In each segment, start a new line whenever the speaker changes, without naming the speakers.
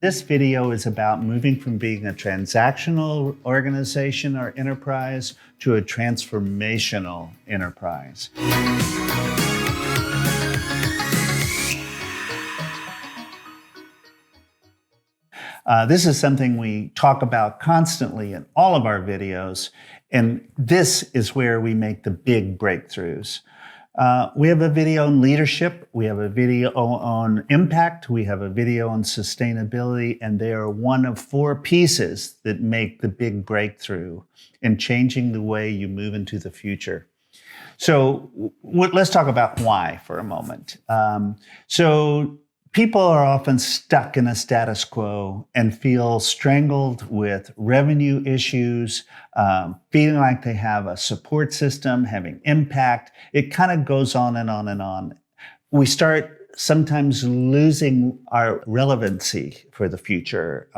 This video is about moving from being a transactional organization or enterprise to a transformational enterprise. This is something we talk about constantly in all of our videos, and this is where we make the big breakthroughs. We have a video on leadership, we have a video on impact, we have a video on sustainability, and they are one of four pieces that make the big breakthrough in changing the way you move into the future. So let's talk about why for a moment. People are often stuck in a status quo and feel strangled with revenue issues, feeling like they have a support system, having impact. It kind of goes on and on and on. We start sometimes losing our relevancy for the future.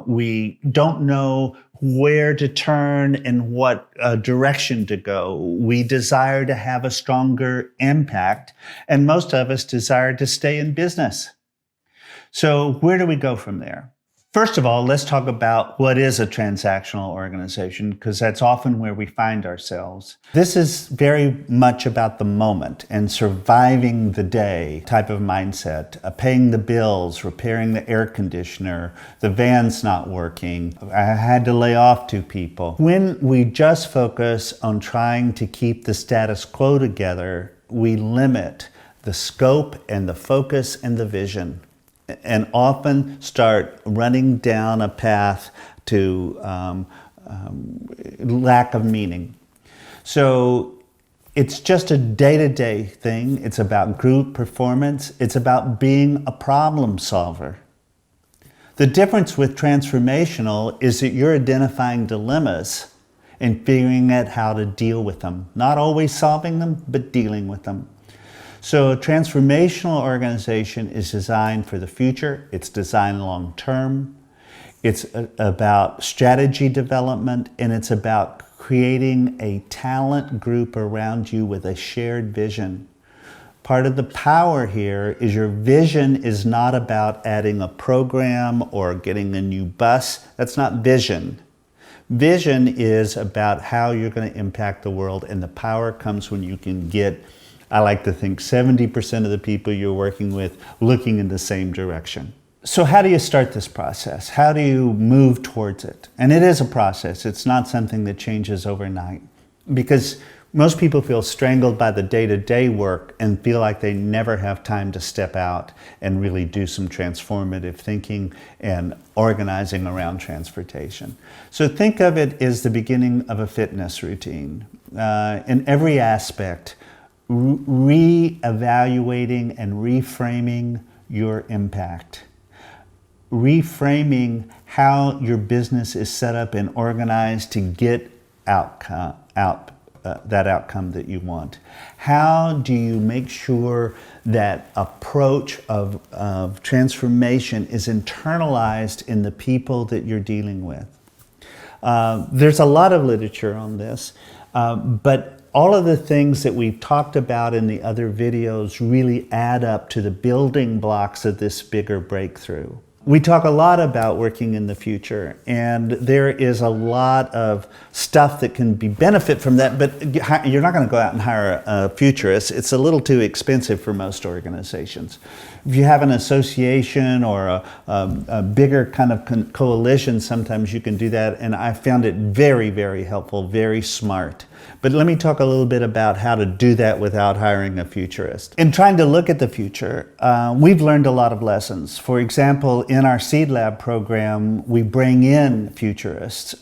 We don't know where to turn and what direction to go. We desire to have a stronger impact, and most of us desire to stay in business. So where do we go from there? First of all, let's talk about what is a transactional organization, because that's often where we find ourselves. This is very much about the moment and surviving the day type of mindset, paying the bills, repairing the air conditioner, the van's not working, I had to lay off 2 people. When we just focus on trying to keep the status quo together, we limit the scope and the focus and the vision, and often start running down a path to lack of meaning. So it's just a day-to-day thing. It's about group performance. It's about being a problem solver. The difference with transformational is that you're identifying dilemmas and figuring out how to deal with them. Not always solving them, but dealing with them. So a transformational organization is designed for the future. It's designed long term. It's about strategy development, and it's about creating a talent group around you with a shared vision. Part of the power here is your vision is not about adding a program or getting a new bus. That's not vision. Vision is about how you're going to impact the world, and the power comes when you can get, I like to think, 70% of the people you're working with looking in the same direction. So how do you start this process? How do you move towards it? And it is a process. It's not something that changes overnight, because most people feel strangled by the day-to-day work and feel like they never have time to step out and really do some transformative thinking and organizing around transportation. So think of it as the beginning of a fitness routine. In every aspect, re-evaluating and reframing your impact. Reframing how your business is set up and organized to get that outcome that you want. How do you make sure that approach of transformation is internalized in the people that you're dealing with? There's a lot of literature on this, but all of the things that we've talked about in the other videos really add up to the building blocks of this bigger breakthrough. We talk a lot about working in the future, and there is a lot of stuff that can be benefit from that, but you're not going to go out and hire a futurist. It's a little too expensive for most organizations. If you have an association or a bigger kind of coalition, sometimes you can do that, and I found it very, very helpful, very smart. But let me talk a little bit about how to do that without hiring a futurist. In trying to look at the future, we've learned a lot of lessons. For example, in our Seed Lab program, we bring in futurists.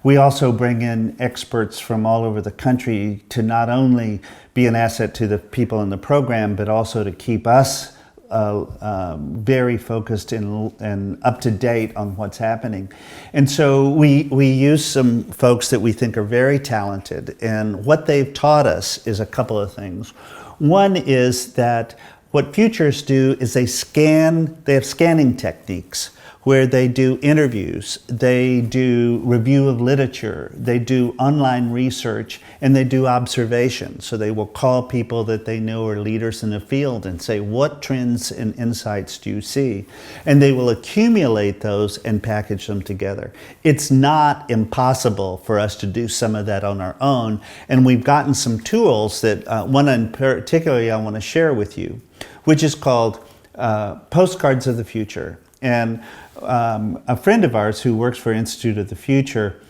We also bring in experts from all over the country to not only be an asset to the people in the program, but also to keep us very focused and up to date on what's happening. And so we use some folks that we think are very talented, and what they've taught us is a couple of things. One is that what futurists do is they have scanning techniques where they do interviews, they do review of literature, they do online research, and they do observation. So they will call people that they know are leaders in the field and say, what trends and insights do you see? And they will accumulate those and package them together. It's not impossible for us to do some of that on our own, and we've gotten some tools that one in particularly I want to share with you, which is called Postcards of the Future. And a friend of ours who works for Institute of the Future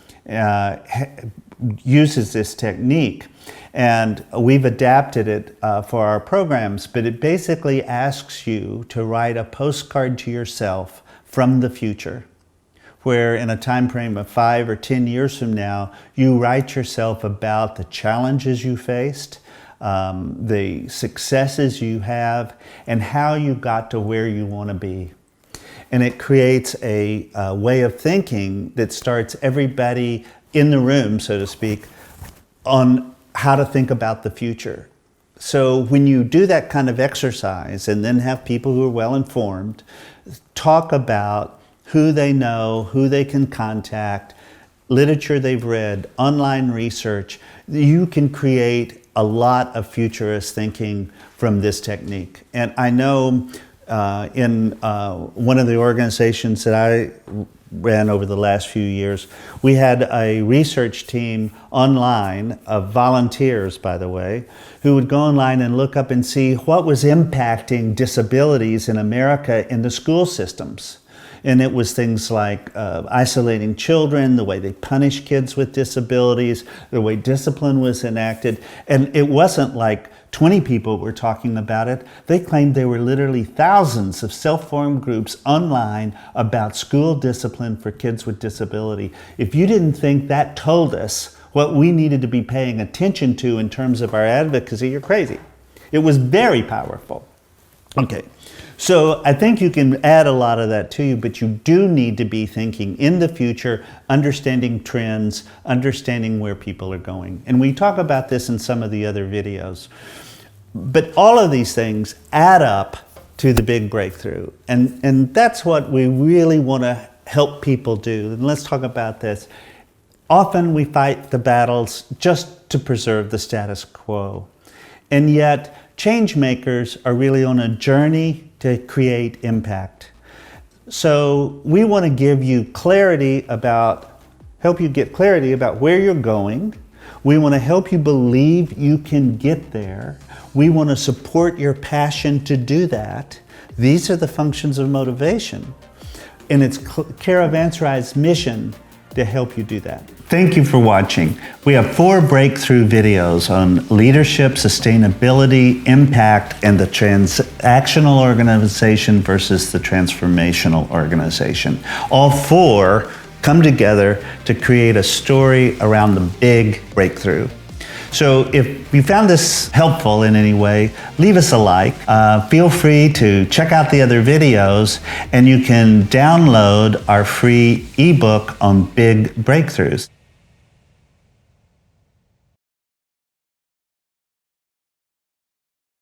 uses this technique, and we've adapted it for our programs, but it basically asks you to write a postcard to yourself from the future, where in a time frame of 5 or 10 years from now, you write yourself about the challenges you faced, the successes you have, and how you got to where you want to be. And it creates a way of thinking that starts everybody in the room, so to speak, on how to think about the future. So when you do that kind of exercise and then have people who are well informed talk about who they know, who they can contact, literature they've read, online research, you can create a lot of futurist thinking from this technique. And I know in one of the organizations that I ran over the last few years, we had a research team online of volunteers, by the way, who would go online and look up and see what was impacting disabilities in America in the school systems. And it was things like isolating children, the way they punish kids with disabilities, the way discipline was enacted. And it wasn't like 20 people were talking about it. They claimed there were literally thousands of self-formed groups online about school discipline for kids with disability. If you didn't think that told us what we needed to be paying attention to in terms of our advocacy, you're crazy. It was very powerful. Okay. So I think you can add a lot of that to you, but you do need to be thinking in the future, understanding trends, understanding where people are going. And we talk about this in some of the other videos. But all of these things add up to the big breakthrough. And that's what we really want to help people do. And let's talk about this. Often we fight the battles just to preserve the status quo. And yet change makers are really on a journey to create impact. So we want to give you clarity about, help you get clarity about where you're going. We want to help you believe you can get there. We want to support your passion to do that. These are the functions of motivation. And it's Caravanserai's mission to help you do that. Thank you for watching. We have 4 breakthrough videos on leadership, sustainability, impact, and the transactional organization versus the transformational organization. All 4 come together to create a story around the big breakthrough. So if you found this helpful in any way, leave us a like. Feel free to check out the other videos, and you can download our free ebook on big breakthroughs.